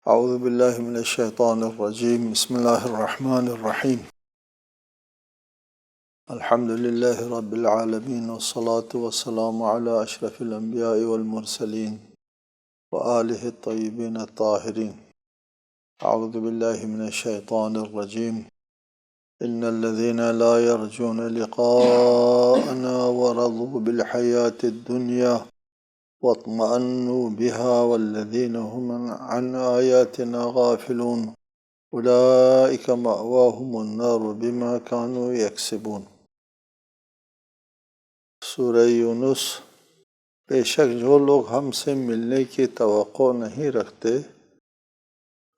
اعوذ باللہ من الشیطان الرجیم بسم اللہ الرحمن الرحیم الحمد للہ رب العالمین والصلاة والسلام علی اشرف الانبیاء والمرسلین وآلہ الطیبین الطاہرین اعوذ باللہ من الشیطان الرجیم ان الذین لا یرجون لقاءنا ورضوا بالحیاة الدنیا واطمأنوا بها والذین هم عن آیاتنا غافلون اولئک مأواہم النار بما كانوا یکسبون۔ سورہ یونس۔ بے شک جو لوگ ہم سے ملنے کی توقع نہیں رکھتے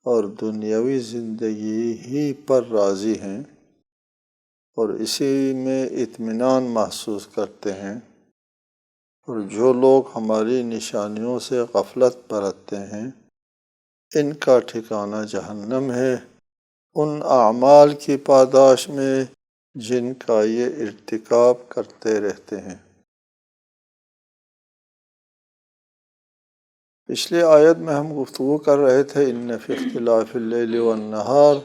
اور دنیاوی زندگی ہی پر راضی ہیں اور اسی میں اطمینان محسوس کرتے ہیں، اور جو لوگ ہماری نشانیوں سے غفلت برتتے ہیں ان کا ٹھکانہ جہنم ہے، ان اعمال کی پاداش میں جن کا یہ ارتکاب کرتے رہتے ہیں۔ پچھلی آیت میں ہم گفتگو کر رہے تھے ان فی اختلاف اللیل والنہار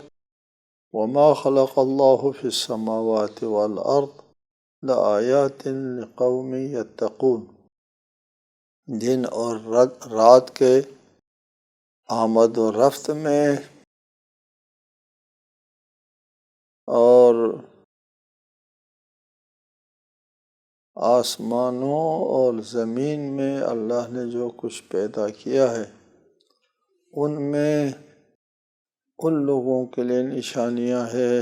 وما خلق اللہ فی السماوات والارض لآیات لقوم یتقون، دن اور رات کے آمد و رفت میں اور آسمانوں اور زمین میں اللہ نے جو کچھ پیدا کیا ہے ان میں ان لوگوں کے لیے نشانیاں ہیں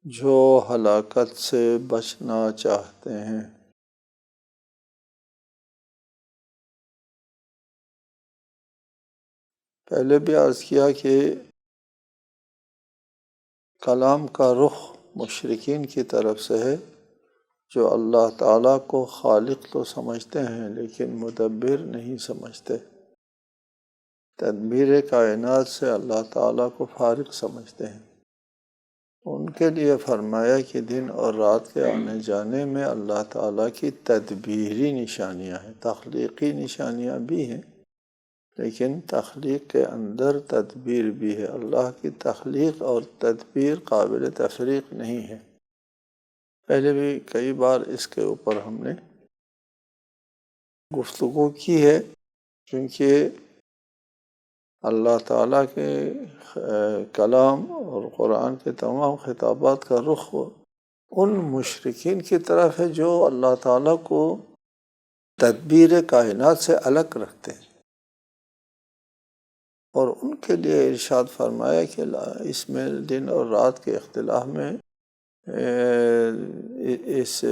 جو ہلاکت سے بچنا چاہتے ہیں۔ پہلے بھی عرض کیا کہ کلام کا رخ مشرکین کی طرف سے ہے جو اللہ تعالیٰ کو خالق تو سمجھتے ہیں لیکن مدبر نہیں سمجھتے، تدبیر کائنات سے اللہ تعالیٰ کو فارغ سمجھتے ہیں۔ ان کے لیے فرمایا کہ دن اور رات کے آنے جانے میں اللہ تعالیٰ کی تدبیری نشانیاں ہیں، تخلیقی نشانیاں بھی ہیں لیکن تخلیق کے اندر تدبیر بھی ہے۔ اللہ کی تخلیق اور تدبیر قابل تفریق نہیں ہے۔ پہلے بھی کئی بار اس کے اوپر ہم نے گفتگو کی ہے، کیونکہ اللہ تعالیٰ کے کلام اور قرآن کے تمام خطابات کا رخ ان مشرکین کی طرف ہے جو اللہ تعالیٰ کو تدبیر کائنات سے الگ رکھتے ہیں، اور ان کے لیے ارشاد فرمایا کہ اس میں دن اور رات کے اختلاف میں اس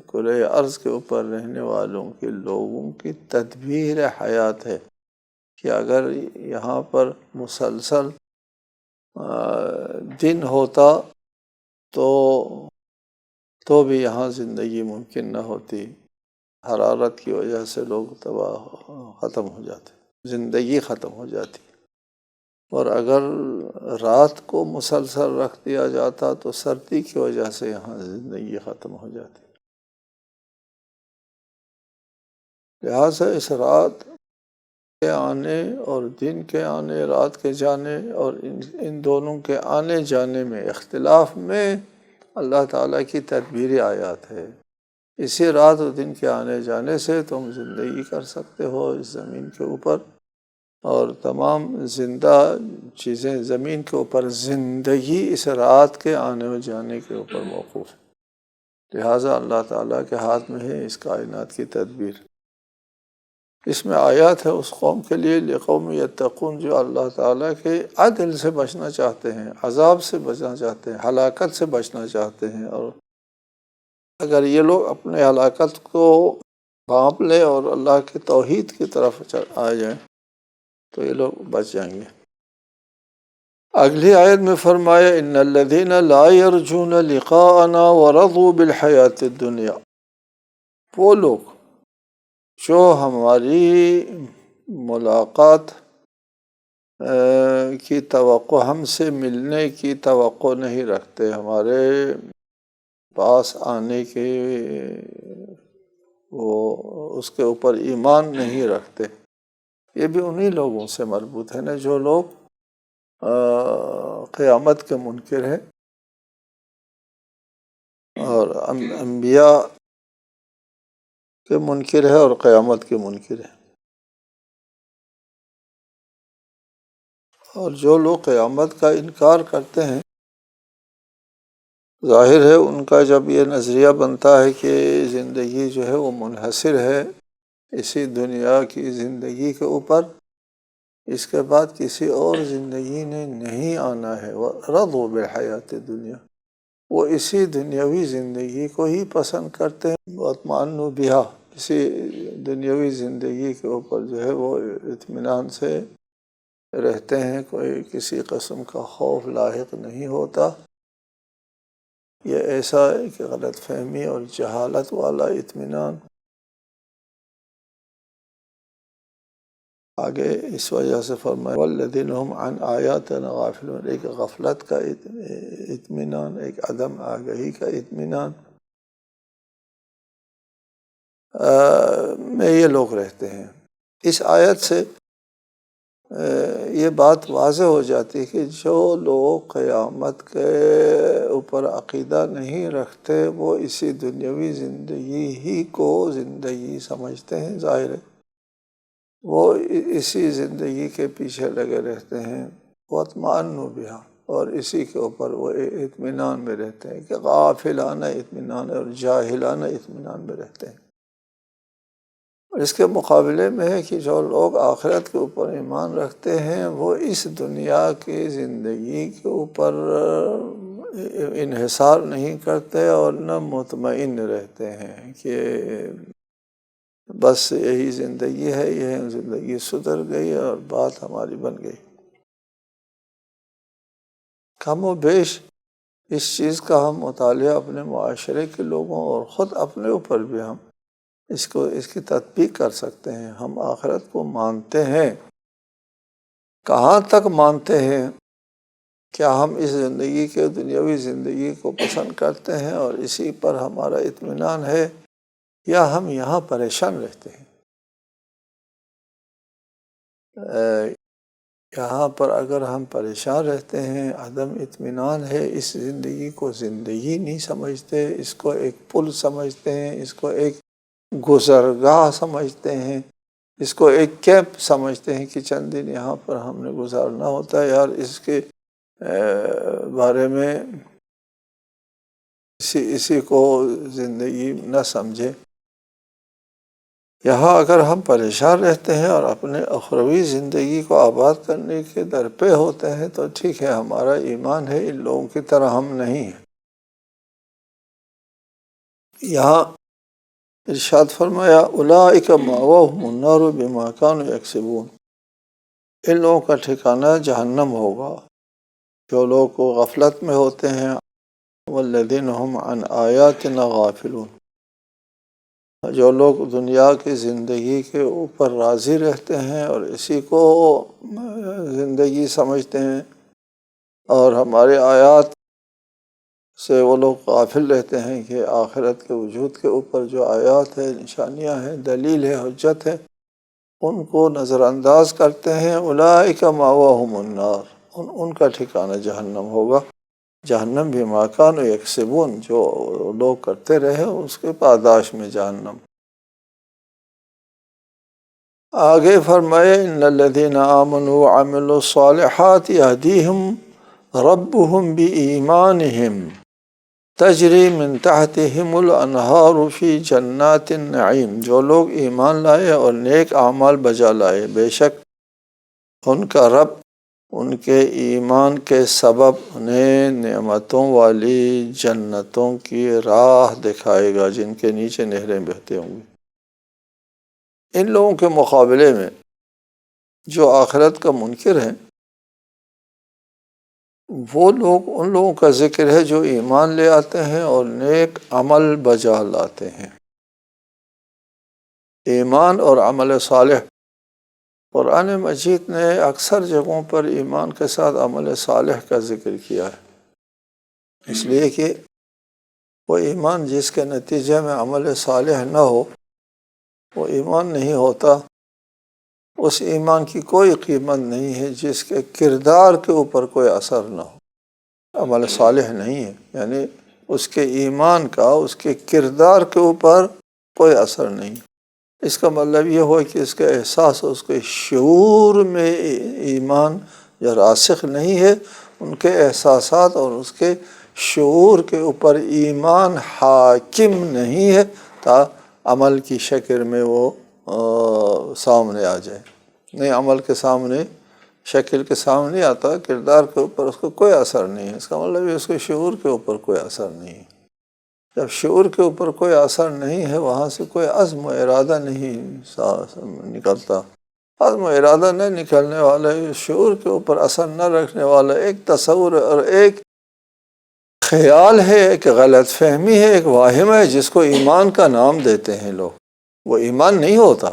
کرۂ ارض کے اوپر رہنے والوں کے لوگوں کی تدبیر حیات ہے کہ اگر یہاں پر مسلسل دن ہوتا تو بھی یہاں زندگی ممکن نہ ہوتی، حرارت کی وجہ سے لوگ ختم ہو جاتے، زندگی ختم ہو جاتی، اور اگر رات کو مسلسل رکھ دیا جاتا تو سردی کی وجہ سے یہاں زندگی ختم ہو جاتی۔ لہٰذا اس رات کے آنے اور دن کے آنے، رات کے جانے اور ان دونوں کے آنے جانے میں اختلاف میں اللہ تعالیٰ کی تدبیری آیات ہے۔ اسی رات اور دن کے آنے جانے سے تم زندگی کر سکتے ہو اس زمین کے اوپر، اور تمام زندہ چیزیں زمین کے اوپر زندگی اس رات کے آنے و جانے کے اوپر موقوف ہے۔ لہٰذا اللہ تعالیٰ کے ہاتھ میں ہے اس کائنات کی تدبیر۔ اس میں آیات ہے اس قوم کے لیے لقوم یتقون جو اللہ تعالیٰ کے عدل سے بچنا چاہتے ہیں، عذاب سے بچنا چاہتے ہیں، ہلاکت سے بچنا چاہتے ہیں، اور اگر یہ لوگ اپنے ہلاکت کو بھانپ لیں اور اللہ کے توحید کی طرف آ جائیں تو یہ لوگ بچ جائیں گے۔ اگلی آیت میں فرمایا ان الذین لا یرجون لقاءنا ورضوا بالحیاۃ الدنیا، وہ لوگ جو ہماری ملاقات کی توقع، ہم سے ملنے کی توقع نہیں رکھتے، ہمارے پاس آنے کے وہ اس کے اوپر ایمان نہیں رکھتے، یہ بھی انہی لوگوں سے مربوط ہے نا جو لوگ قیامت کے منکر ہیں اور انبیاء کے منکر ہے اور قیامت کے منکر ہے۔ اور جو لوگ قیامت کا انکار کرتے ہیں، ظاہر ہے ان کا جب یہ نظریہ بنتا ہے کہ زندگی جو ہے وہ منحصر ہے اسی دنیا کی زندگی کے اوپر، اس کے بعد کسی اور زندگی نے نہیں آنا ہے، رضوا بالحیات دنیا، وہ اسی دنیاوی زندگی کو ہی پسند کرتے ہیں، واطمئنوا بہا، اسی دنیاوی زندگی کے اوپر جو ہے وہ اطمینان سے رہتے ہیں، کوئی کسی قسم کا خوف لاحق نہیں ہوتا۔ یہ ایسا ایک غلط فہمی اور جہالت والا اطمینان آگے اس وجہ سے فرمایا والذین هم عن آیاتنا غافلون، ایک غفلت کا اطمینان، ایک عدم آگہی کا اطمینان میں یہ لوگ رہتے ہیں۔ اس آیت سے یہ بات واضح ہو جاتی ہے کہ جو لوگ قیامت کے اوپر عقیدہ نہیں رکھتے وہ اسی دنیاوی زندگی ہی کو زندگی سمجھتے ہیں، ظاہر ہے وہ اسی زندگی کے پیچھے لگے رہتے ہیں، واطمئنوا بہا، اور اسی کے اوپر وہ اطمینان میں رہتے ہیں کہ غافلانہ اطمینان اور جاہلانہ اطمینان میں رہتے ہیں۔ اس کے مقابلے میں ہے کہ جو لوگ آخرت کے اوپر ایمان رکھتے ہیں وہ اس دنیا کی زندگی کے اوپر انحصار نہیں کرتے اور نہ مطمئن رہتے ہیں کہ بس یہی زندگی ہے، یہ زندگی سدھر گئی اور بات ہماری بن گئی۔ کم و بیش اس چیز کا ہم مطالعہ اپنے معاشرے کے لوگوں اور خود اپنے اوپر بھی ہم اس کی تطبیق کر سکتے ہیں۔ ہم آخرت کو مانتے ہیں، کہاں تک مانتے ہیں؟ کیا ہم اس زندگی کے دنیاوی زندگی کو پسند کرتے ہیں اور اسی پر ہمارا اطمینان ہے، یا ہم یہاں پریشان رہتے ہیں؟ یہاں پر اگر ہم پریشان رہتے ہیں، عدم اطمینان ہے، اس زندگی کو زندگی نہیں سمجھتے، اس کو ایک پل سمجھتے ہیں، اس کو ایک گزرگاہ سمجھتے ہیں، اس کو ایک کیمپ سمجھتے ہیں کہ چند دن یہاں پر ہم نے گزارنا ہوتا ہے، یار اس کے بارے میں اسی کو زندگی نہ سمجھے۔ یہاں اگر ہم پریشان رہتے ہیں اور اپنے اخروی زندگی کو آباد کرنے کے درپے ہوتے ہیں تو ٹھیک ہے، ہمارا ایمان ہے، ان لوگوں کی طرح ہم نہیں ہیں۔ یہاں ارشاد فرمایا اولئک مأواہم النار بما کانوا یکسبون، ان لوگوں کا ٹھکانہ جہنم ہوگا جو لوگ غفلت میں ہوتے ہیں، والذین هم عن آیاتنا غافلون، جو لوگ دنیا کی زندگی کے اوپر راضی رہتے ہیں اور اسی کو زندگی سمجھتے ہیں، اور ہمارے آیات سے وہ لوگ غافل رہتے ہیں کہ آخرت کے وجود کے اوپر جو آیات ہیں، نشانیاں ہیں، دلیل ہے، حجت ہے، ان کو نظر انداز کرتے ہیں۔ اولئک مأواہم النار، ان کا ٹھکانہ جہنم ہوگا، جہنم بما کانوا یکسبون، جو لوگ کرتے رہے اس کے پاداش میں جہنم۔ آگے فرمائے ان الذین آمنوا وعملوا الصالحات یہدیہم ربہم بایمانہم تجری من تحتہم الانہار فی جنات النعیم، جو لوگ ایمان لائے اور نیک اعمال بجا لائے، بے شک ان کا رب ان کے ایمان کے سبب انہیں نعمتوں والی جنتوں کی راہ دکھائے گا جن کے نیچے نہریں بہتے ہوں گی۔ ان لوگوں کے مقابلے میں جو آخرت کا منکر ہیں، وہ لوگ ان لوگوں کا ذکر ہے جو ایمان لے آتے ہیں اور نیک عمل بجا لاتے ہیں۔ ایمان اور عمل صالح، قرآن مجید نے اکثر جگہوں پر ایمان کے ساتھ عمل صالح کا ذکر کیا ہے، اس لیے کہ وہ ایمان جس کے نتیجے میں عمل صالح نہ ہو وہ ایمان نہیں ہوتا، اس ایمان کی کوئی قیمت نہیں ہے جس کے کردار کے اوپر کوئی اثر نہ ہو۔ عمل صالح نہیں ہے، یعنی اس کے ایمان کا اس کے کردار کے اوپر کوئی اثر نہیں۔ اس کا مطلب یہ ہوا کہ اس کے احساس اور اس کے شعور میں ایمان جو راسخ نہیں ہے، ان کے احساسات اور اس کے شعور کے اوپر ایمان حاکم نہیں ہے تا عمل کی شکل میں وہ سامنے آ جائے۔ نہیں، عمل کے سامنے، شکل کے سامنے نہیں آتا، کردار کے اوپر اس کو کوئی اثر نہیں ہے۔ اس کا مطلب یہ اس کے شعور کے اوپر کوئی اثر نہیں ہے۔ جب شعور کے اوپر کوئی اثر نہیں ہے، وہاں سے کوئی عزم و ارادہ نہیں نکلتا۔ عزم و ارادہ نہ نکلنے والا، شعور کے اوپر اثر نہ رکھنے والا ایک تصور اور ایک خیال ہے، ایک غلط فہمی ہے، ایک واہمہ ہے جس کو ایمان کا نام دیتے ہیں لوگ، وہ ایمان نہیں ہوتا۔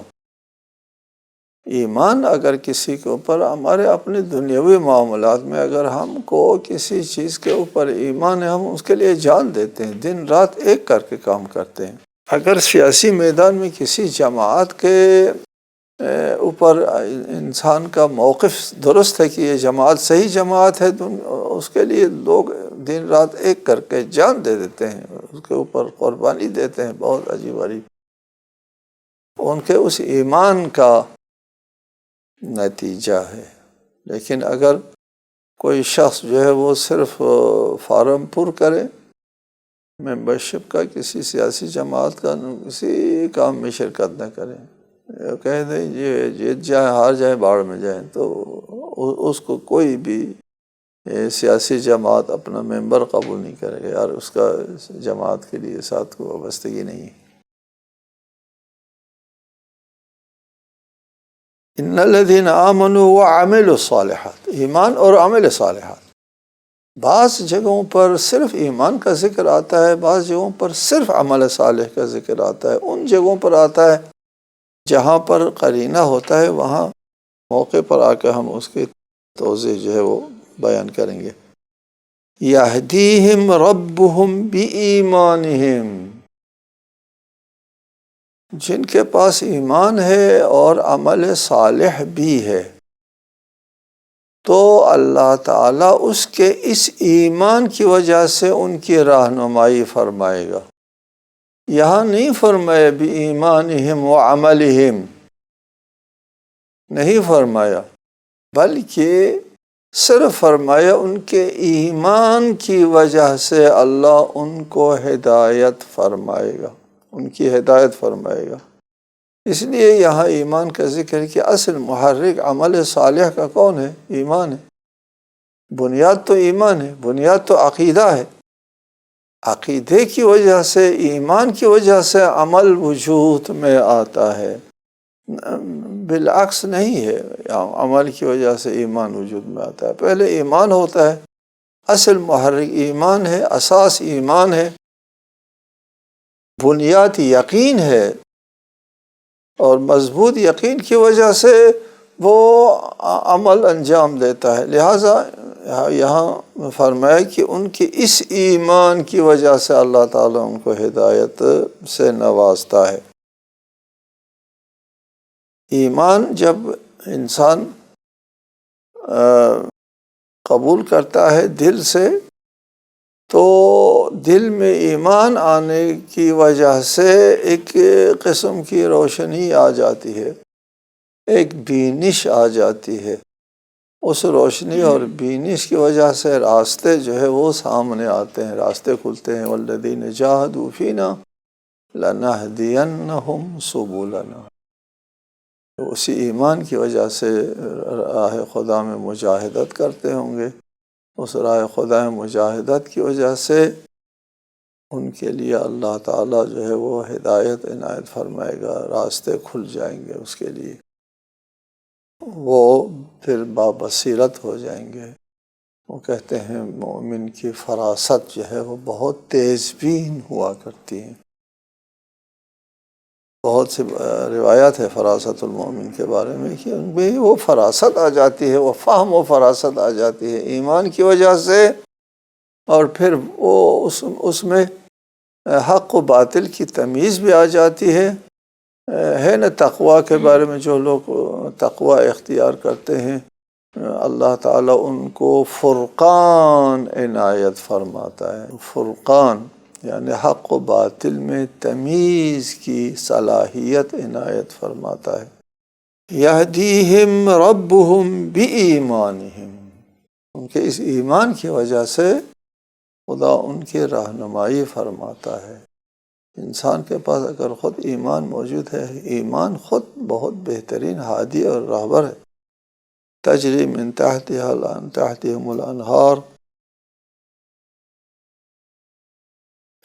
ایمان اگر کسی کے اوپر، ہمارے اپنے دنیاوی معاملات میں اگر ہم کو کسی چیز کے اوپر ایمان ہے، ہم اس کے لیے جان دیتے ہیں، دن رات ایک کر کے کام کرتے ہیں۔ اگر سیاسی میدان میں کسی جماعت کے اوپر انسان کا موقف درست ہے کہ یہ جماعت صحیح جماعت ہے، تو اس کے لیے لوگ دن رات ایک کر کے جان دے دیتے ہیں، اس کے اوپر قربانی دیتے ہیں، بہت عجیب غریب۔ ان کے اس ایمان کا نتیجہ ہے۔ لیکن اگر کوئی شخص جو ہے وہ صرف فارم پر کرے ممبرشپ کا، کسی سیاسی جماعت کا، کسی کام میں شرکت نہ کرے، کہہ دیں یہ جیت جائے ہار جائے باڑ میں جائیں، تو اس کو کوئی بھی سیاسی جماعت اپنا ممبر قبول نہیں کرے گا، یار اس کا جماعت کے لیے ساتھ کو وابستگی نہیں ہے۔ ان الذین آمنوا وعملوا الصالحات، ایمان اور عمل صالحات۔ بعض جگہوں پر صرف ایمان کا ذکر آتا ہے، بعض جگہوں پر صرف عمل صالح کا ذکر آتا ہے۔ ان جگہوں پر آتا ہے جہاں پر قرینہ ہوتا ہے، وہاں موقع پر آ کے ہم اس کی توضیح جو ہے وہ بیان کریں گے۔ یہدیہم ربہم بایمانہم، جن کے پاس ایمان ہے اور عمل صالح بھی ہے، تو اللہ تعالیٰ اس کے اس ایمان کی وجہ سے ان کی رہنمائی فرمائے گا۔ یہاں نہیں فرمایا بایمانہم وعملہم، نہیں فرمایا، بلکہ صرف فرمایا ان کے ایمان کی وجہ سے اللہ ان کو ہدایت فرمائے گا، ان کی ہدایت فرمائے گا۔ اس لیے یہاں ایمان کا ذکر کہ اصل محرک عمل صالح کا کون ہے؟ ایمان ہے۔ بنیاد تو ایمان ہے، بنیاد تو عقیدہ ہے۔ عقیدے کی وجہ سے، ایمان کی وجہ سے عمل وجود میں آتا ہے، بالعکس نہیں ہے۔ عمل کی وجہ سے ایمان وجود میں آتا ہے۔ پہلے ایمان ہوتا ہے، اصل محرک ایمان ہے، اساس ایمان ہے، بنیاد یقین ہے، اور مضبوط یقین کی وجہ سے وہ عمل انجام دیتا ہے۔ لہٰذا یہاں فرمایا کہ ان کے اس ایمان کی وجہ سے اللہ تعالیٰ ان کو ہدایت سے نوازتا ہے۔ ایمان جب انسان قبول کرتا ہے دل سے، تو دل میں ایمان آنے کی وجہ سے ایک قسم کی روشنی آ جاتی ہے، ایک بینش آ جاتی ہے۔ اس روشنی اور بینش کی وجہ سے راستے جو ہے وہ سامنے آتے ہیں، راستے کھلتے ہیں۔ والذین جاہدوا فینا لنہدینہم سبلنا، اسی ایمان کی وجہ سے راہ خدا میں مجاہدت کرتے ہوں گے، اس راہ خدا میں مجاہدت کی وجہ سے ان کے لیے اللہ تعالیٰ جو ہے وہ ہدایت عنایت فرمائے گا، راستے کھل جائیں گے اس کے لیے، وہ پھر بابصیرت ہو جائیں گے۔ وہ کہتے ہیں مومن کی فراست جو ہے وہ بہت تیز بین ہوا کرتی ہے۔ بہت سی روایات ہے فراست المومن کے بارے میں کہ ان میں وہ فراست آ جاتی ہے، وہ فہم و فراست آ جاتی ہے ایمان کی وجہ سے، اور پھر وہ اس میں حق و باطل کی تمیز بھی آ جاتی ہے، ہے نا تقویٰ کے بارے میں جو لوگ تقویٰ اختیار کرتے ہیں اللہ تعالیٰ ان کو فرقان عنایت فرماتا ہے. فرقان یعنی حق و باطل میں تمیز کی صلاحیت عنایت فرماتا ہے. یہدیہم ربہم بإیمانہم، ان کے اس ایمان کی وجہ سے خدا ان کی رہنمائی فرماتا ہے. انسان کے پاس اگر خود ایمان موجود ہے، ایمان خود بہت بہترین ہادی اور راہبر ہے. تجری من تحتہم الانہار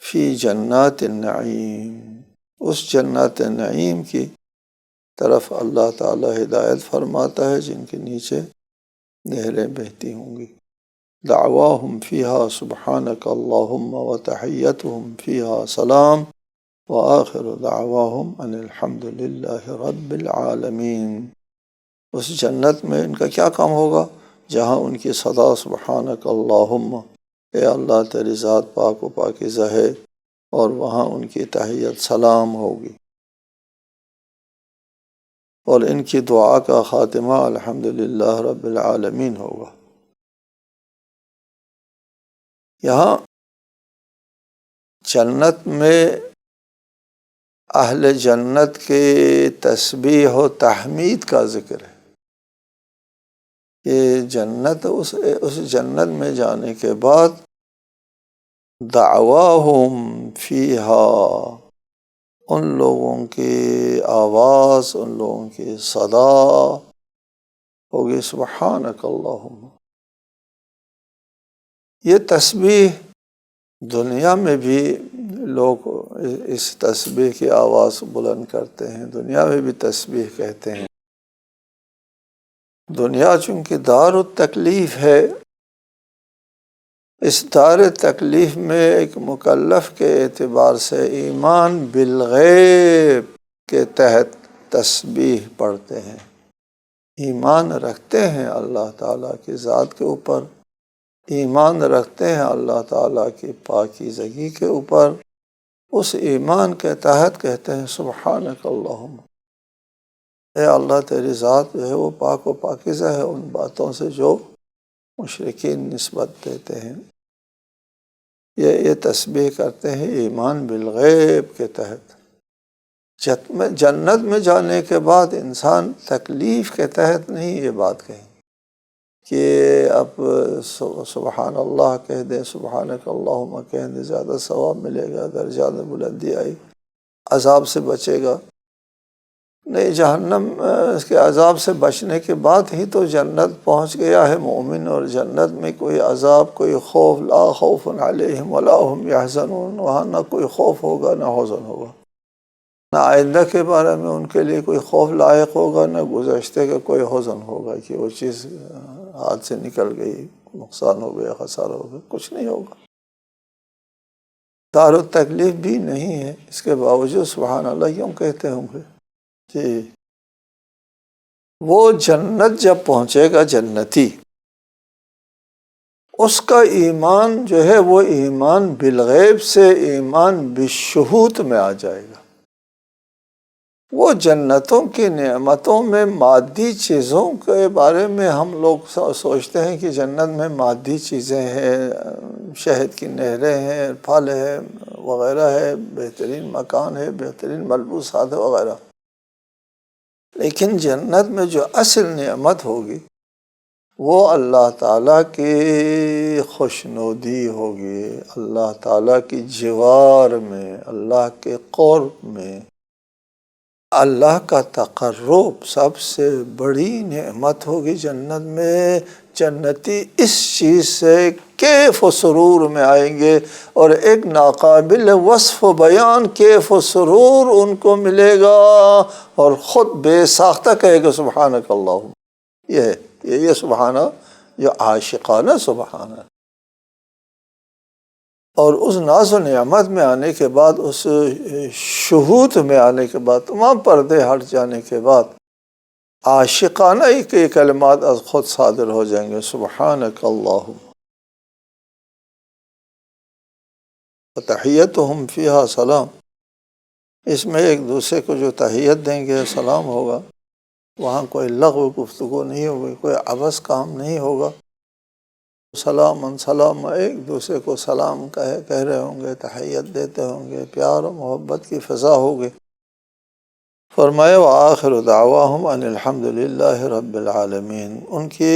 فی جنات النعیم، اس جنات النعیم کی طرف اللہ تعالی ہدایت فرماتا ہے جن کے نیچے نہریں بہتی ہوں گی. دعواہم فیہا سبحانک اللہم وتحیتہم فیہا سلام وآخر دعواہم ان الحمد للہ رب العالمین. اس جنت میں ان کا کیا کام ہوگا؟ جہاں ان کی صدا سبحانک اللہم، اے اللہ تیری ذات پاک و پاکیزہ ہے، اور وہاں ان کی تحیت سلام ہوگی، اور ان کی دعا کا خاتمہ الحمدللہ رب العالمین ہوگا. یہاں جنت میں اہل جنت کے تسبیح و تحمید کا ذکر ہے کہ جنت اس جنت میں جانے کے بعد دعواہم فیہا، ان لوگوں کی آواز، ان لوگوں کی صدا ہوگی سبحانک اللہم. یہ تسبیح دنیا میں بھی لوگ اس تسبیح کی آواز بلند کرتے ہیں، دنیا میں بھی تسبیح کہتے ہیں. دنیا چونکہ دار التکلیف ہے، اس دار تکلیف میں ایک مکلف کے اعتبار سے ایمان بالغیب کے تحت تسبیح پڑھتے ہیں. ایمان رکھتے ہیں اللہ تعالیٰ کی ذات کے اوپر، ایمان رکھتے ہیں اللہ تعالیٰ کی پاکیزگی کے اوپر. اس ایمان کے تحت کہتے ہیں سبحانک اللہم، اے اللہ تیری ذات جو ہے وہ پاک و پاکیزہ ہے ان باتوں سے جو مشرکین نسبت دیتے ہیں. یہ تسبیح کرتے ہیں ایمان بالغیب کے تحت. جنت میں جانے کے بعد انسان تکلیف کے تحت نہیں یہ بات کہیں کہ اب سبحان اللہ کہہ دیں، سبحانک اللہم کہہ دیں، زیادہ ثواب ملے گا، درجات میں بلندی آئی، عذاب سے بچے گا. نہیں، جہنم کے عذاب سے بچنے کے بعد ہی تو جنت پہنچ گیا ہے مومن. اور جنت میں کوئی عذاب، کوئی خوف، لا خوف علیہم ولا هم یحزنون، وہاں نہ کوئی خوف ہوگا نہ حزن ہوگا، نہ آئندہ کے بارے میں ان کے لیے کوئی خوف لاحق ہوگا، نہ گزشتے کا کوئی حزن ہوگا کہ وہ چیز ہاتھ سے نکل گئی، نقصان ہو گیا، خسارہ ہو گیا، کچھ نہیں ہوگا. دار التکلیف بھی نہیں ہے، اس کے باوجود سبحان اللہ کیوں کہتے ہوں گے؟ جی، وہ جنت جب پہنچے گا جنتی، اس کا ایمان جو ہے وہ ایمان بالغیب سے ایمان بالشہود میں آ جائے گا. وہ جنتوں کی نعمتوں میں مادی چیزوں کے بارے میں ہم لوگ سوچتے ہیں کہ جنت میں مادی چیزیں ہیں، شہد کی نہریں ہیں، پھل ہے وغیرہ ہے، بہترین مکان ہے، بہترین ملبوسات ہے وغیرہ. لیکن جنت میں جو اصل نعمت ہوگی وہ اللہ تعالیٰ کی خوشنودی ہوگی، اللہ تعالیٰ کی جوار میں، اللہ کے قرب میں. اللہ کا تقرب سب سے بڑی نعمت ہوگی جنت میں. جنتی اس چیز سے کیف و سرور میں آئیں گے، اور ایک ناقابل وصف و بیان کیف و سرور ان کو ملے گا، اور خود بے ساختہ کہے گا سبحانک اللہم. یہ سبحانہ جو عاشقانہ سبحانہ. اور اس ناز و نعمت میں آنے کے بعد، اس شہود میں آنے کے بعد، تمام پردے ہٹ جانے کے بعد عاشقانہ ہی کے کلمات از خود صادر ہو جائیں گے سبحانک اللہم. وتحیتہم فیہا سلام. اس میں ایک دوسرے کو جو تحیت دیں گے، سلام ہوگا، وہاں کوئی لغو گفتگو نہیں ہوگی، کوئی عبث کام نہیں ہوگا، سلام سلام، ایک دوسرے کو سلام کہہ رہے ہوں گے، تحیت دیتے ہوں گے، پیار و محبت کی فضا ہوگی۔ فرمایا وآخر دعواہم ان الحمد للہ رب العالمین، ان کی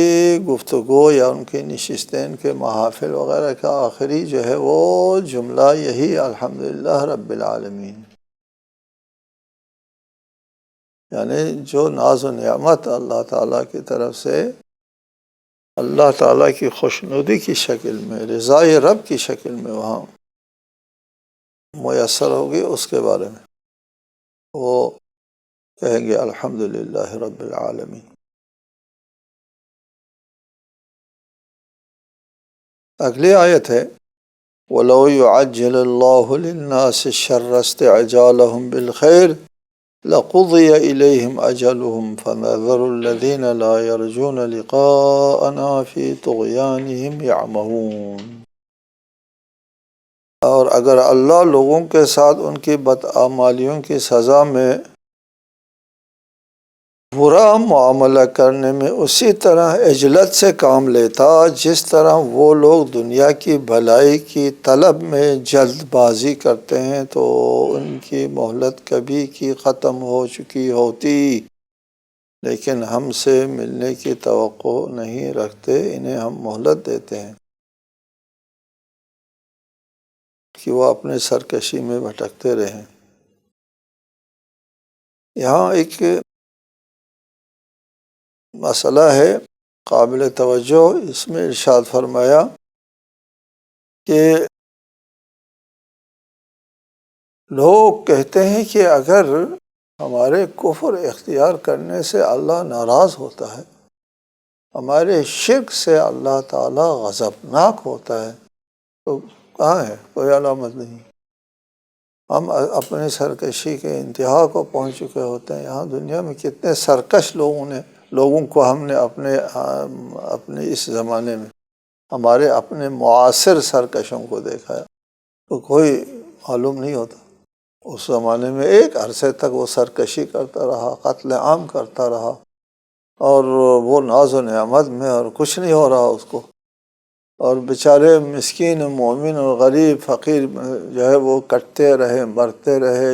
گفتگو یا ان کی نشستیں، ان کے محافل وغیرہ کا آخری جو ہے وہ جملہ یہی الحمدللہ رب العالمین، یعنی جو ناز و نعمت اللہ تعالیٰ کی طرف سے، اللہ تعالیٰ کی خوشنودی کی شکل میں، رضائے رب کی شکل میں وہاں میسر ہوگی، اس کے بارے میں وہ کہیں گے الحمدللہ رب العالمین۔ اگلی آیت ہے وَلَوْ يُعَجِّلُ اللَّهُ لِلنَّاسِ الشَّرَّ اسْتِعْجَالَهُم بِالْخَيْرِ لَقُضِيَ إِلَيْهِمْ أَجَلُهُمْ فَنَذَرُ الَّذِينَ لَا يَرْجُونَ لِقَاءَنَا فِي طُغْيَانِهِمْ يَعْمَهُونَ۔ اور اگر اللہ لوگوں کے ساتھ ان کی بدعمالیوں کی سزا میں برا معاملہ کرنے میں اسی طرح عجلت سے کام لیتا جس طرح وہ لوگ دنیا کی بھلائی کی طلب میں جلد بازی کرتے ہیں، تو ان کی مہلت کبھی کی ختم ہو چکی ہوتی، لیکن ہم سے ملنے کی توقع نہیں رکھتے، انہیں ہم مہلت دیتے ہیں کہ وہ اپنے سرکشی میں بھٹکتے رہیں۔ یہاں ایک مسئلہ ہے قابل توجہ، اس میں ارشاد فرمایا کہ لوگ کہتے ہیں کہ اگر ہمارے کفر اختیار کرنے سے اللہ ناراض ہوتا ہے، ہمارے شرک سے اللہ تعالیٰ غضبناک ہوتا ہے، تو کہاں ہے؟ کوئی علامت نہیں۔ ہم اپنے سرکشی کے انتہا کو پہنچ چکے ہوتے ہیں۔ یہاں دنیا میں کتنے سرکش لوگوں کو ہم نے اپنے اس زمانے میں ہمارے اپنے معاصر سرکشوں کو دیکھا ہے، تو کوئی معلوم نہیں ہوتا۔ اس زمانے میں ایک عرصے تک وہ سرکشی کرتا رہا، قتل عام کرتا رہا، اور وہ ناز و نعمت میں اور کچھ نہیں ہو رہا اس کو، اور بیچارے مسکین مومن اور غریب فقیر جو ہے وہ کٹتے رہے، مرتے رہے،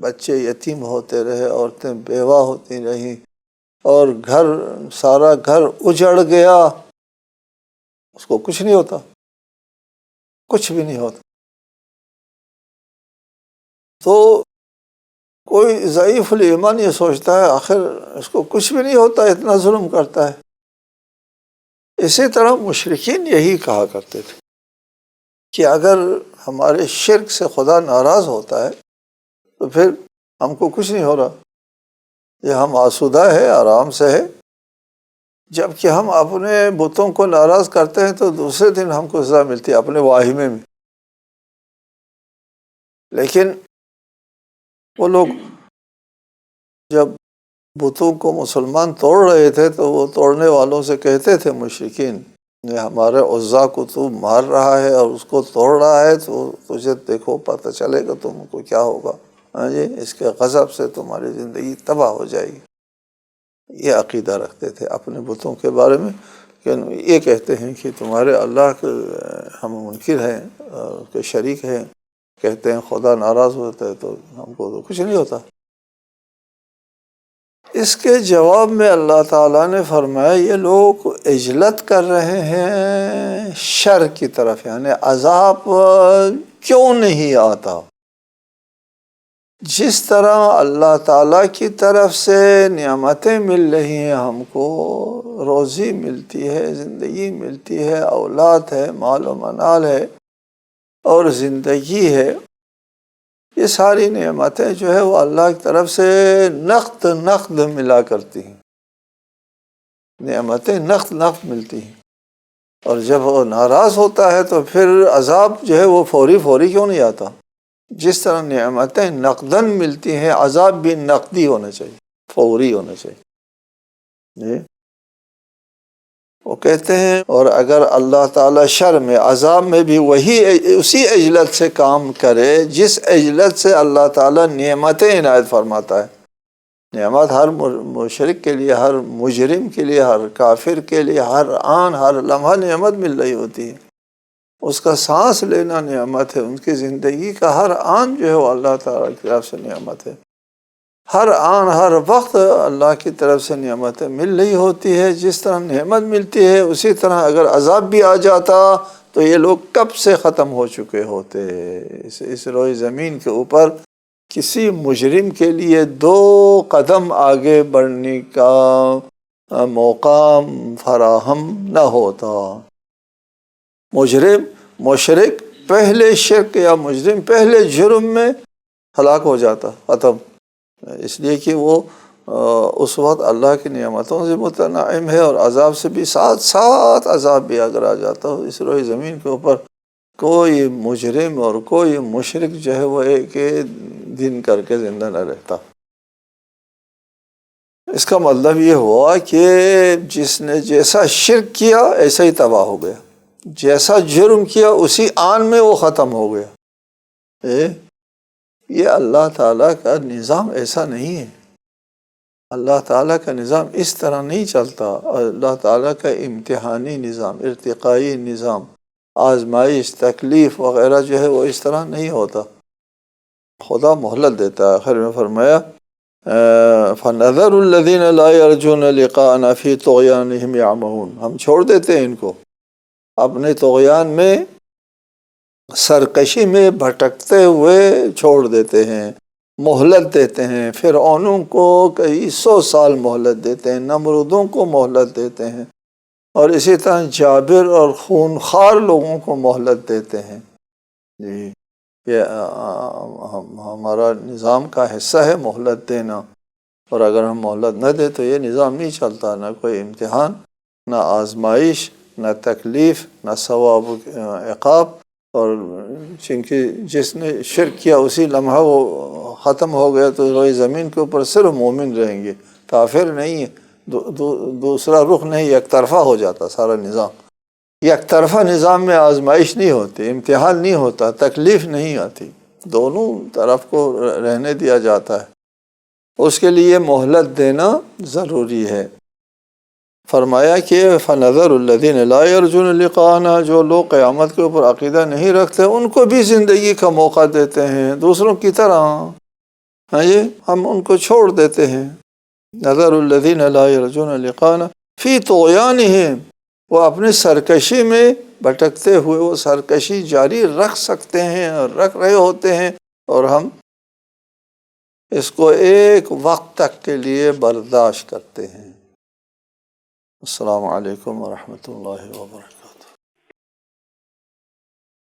بچے یتیم ہوتے رہے، عورتیں بیوہ ہوتی رہیں، اور سارا گھر اجڑ گیا، اس کو کچھ نہیں ہوتا، کچھ بھی نہیں ہوتا۔ تو کوئی ضعیف الایمان یہ سوچتا ہے آخر اس کو کچھ بھی نہیں ہوتا، اتنا ظلم کرتا ہے۔ اسی طرح مشرکین یہی کہا کرتے تھے کہ اگر ہمارے شرک سے خدا ناراض ہوتا ہے تو پھر ہم کو کچھ نہیں ہو رہا، یہ ہم آسودہ ہے، آرام سے ہے، جبکہ ہم اپنے بتوں کو ناراض کرتے ہیں تو دوسرے دن ہم کو سزا ملتی ہے اپنے واہمے میں۔ لیکن وہ لوگ جب بتوں کو مسلمان توڑ رہے تھے تو وہ توڑنے والوں سے کہتے تھے مشرکین، یہ ہمارے عزا کو تو مار رہا ہے اور اس کو توڑ رہا ہے، تو تجھے دیکھو پتہ چلے گا تم کو کیا ہوگا، ہاں جی، اس کے غضب سے تمہاری زندگی تباہ ہو جائے گی۔ یہ عقیدہ رکھتے تھے اپنے بتوں کے بارے میں، کہ یہ کہتے ہیں کہ تمہارے اللہ کے ہم منکر ہیں، اس کے شریک ہیں، کہتے ہیں خدا ناراض ہوتا ہے تو ہم کو تو کچھ نہیں ہوتا۔ اس کے جواب میں اللہ تعالیٰ نے فرمایا یہ لوگ عجلت کر رہے ہیں شر کی طرف، یعنی عذاب کیوں نہیں آتا؟ جس طرح اللہ تعالیٰ کی طرف سے نعمتیں مل رہی ہیں، ہم کو روزی ملتی ہے، زندگی ملتی ہے، اولاد ہے، مال و منال ہے اور زندگی ہے، یہ ساری نعمتیں جو ہے وہ اللہ کی طرف سے نقد ملا کرتی ہیں، نعمتیں نقد ملتی ہیں، اور جب وہ ناراض ہوتا ہے تو پھر عذاب جو ہے وہ فوری کیوں نہیں آتا؟ جس طرح نعمتیں نقداً ملتی ہیں، عذاب بھی نقدی ہونا چاہیے، فوری ہونا چاہیے۔ وہ کہتے ہیں اور اگر اللہ تعالیٰ شر میں عذاب میں بھی وہی اسی عجلت سے کام کرے جس عجلت سے اللہ تعالیٰ نعمتیں عنایت فرماتا ہے. نعمت ہر مشرک کے لیے، ہر مجرم کے لیے، ہر کافر کے لیے ہر آن ہر لمحہ نعمت مل رہی ہوتی ہے. اس کا سانس لینا نعمت ہے، ان کی زندگی کا ہر آن جو ہے وہ اللہ تعالیٰ کی طرف سے نعمت ہے. ہر آن ہر وقت اللہ کی طرف سے نعمتیں مل رہی ہوتی ہے. جس طرح نعمت ملتی ہے اسی طرح اگر عذاب بھی آ جاتا تو یہ لوگ کب سے ختم ہو چکے ہوتے. اس روئے زمین کے اوپر کسی مجرم کے لیے 2 قدم آگے بڑھنے کا موقع فراہم نہ ہوتا. مشرک پہلے شرک یا مجرم پہلے جرم میں ہلاک ہو جاتا، ختم. اس لیے کہ وہ اس وقت اللہ کی نعمتوں سے متنعم ہے اور عذاب سے بھی ساتھ ساتھ عذاب بھی اگر آ جاتا ہو اس روئے زمین کے اوپر کوئی مجرم اور کوئی مشرک جو ہے وہ ایک دن کر کے زندہ نہ رہتا. اس کا مطلب یہ ہوا کہ جس نے جیسا شرک کیا ایسا ہی تباہ ہو گیا، جیسا جرم کیا اسی آن میں وہ ختم ہو گیا. یہ اللہ تعالیٰ کا نظام ایسا نہیں ہے. اللہ تعالیٰ کا نظام اس طرح نہیں چلتا. اللہ تعالیٰ کا امتحانی نظام، ارتقائی نظام، آزمائش، تکلیف وغیرہ جو ہے وہ اس طرح نہیں ہوتا. خدا مہلت دیتا ہے. آخر میں فرمایا فَنَذَرُ الَّذِينَ لَا يَرْجُونَ لِقَاءَنَا فِي طُغْيَانِهِمْ يَعْمَهُونَ. ہم چھوڑ دیتے ہیں ان کو اپنے طغیان میں، سرکشی میں بھٹکتے ہوئے چھوڑ دیتے ہیں، مہلت دیتے ہیں. فرعونوں کو کئی 100 سال مہلت دیتے ہیں، نمرودوں کو مہلت دیتے ہیں، اور اسی طرح جابر اور خونخوار لوگوں کو مہلت دیتے ہیں. جی یہ ہمارا نظام کا حصہ ہے مہلت دینا، اور اگر ہم مہلت نہ دیں تو یہ نظام نہیں چلتا. نہ کوئی امتحان، نہ آزمائش، نہ تکلیف، نہ ثواب عقاب. اور چونکہ جس نے شرک کیا اسی لمحہ وہ ختم ہو گیا تو روئے زمین کے اوپر صرف مومن رہیں گے، کافر نہیں ہے. دوسرا رخ نہیں، یک طرفہ ہو جاتا سارا نظام. یک طرفہ نظام میں آزمائش نہیں ہوتی، امتحان نہیں ہوتا، تکلیف نہیں آتی، دونوں طرف کو رہنے دیا جاتا ہے. اس کے لیے مہلت دینا ضروری ہے. فرمایا کہ فَنَذَرُ الَّذِينَ لَا يَرْجُونَ لِقَاءَنَا، جو لوگ قیامت کے اوپر عقیدہ نہیں رکھتے ان کو بھی زندگی کا موقع دیتے ہیں دوسروں کی طرح. ہاں جی ہم ان کو چھوڑ دیتے ہیں. نَذَرُ الَّذِينَ لَا يَرْجُونَ لِقَاءَنَا فِي طُغْيَانِهِمْ، وہ اپنی سرکشی میں بھٹکتے ہوئے وہ سرکشی جاری رکھ سکتے ہیں اور رکھ رہے ہوتے ہیں، اور ہم اس کو ایک وقت تک کے لیے برداشت کرتے ہیں. السلام علیکم ورحمۃ اللہ وبرکاتہ.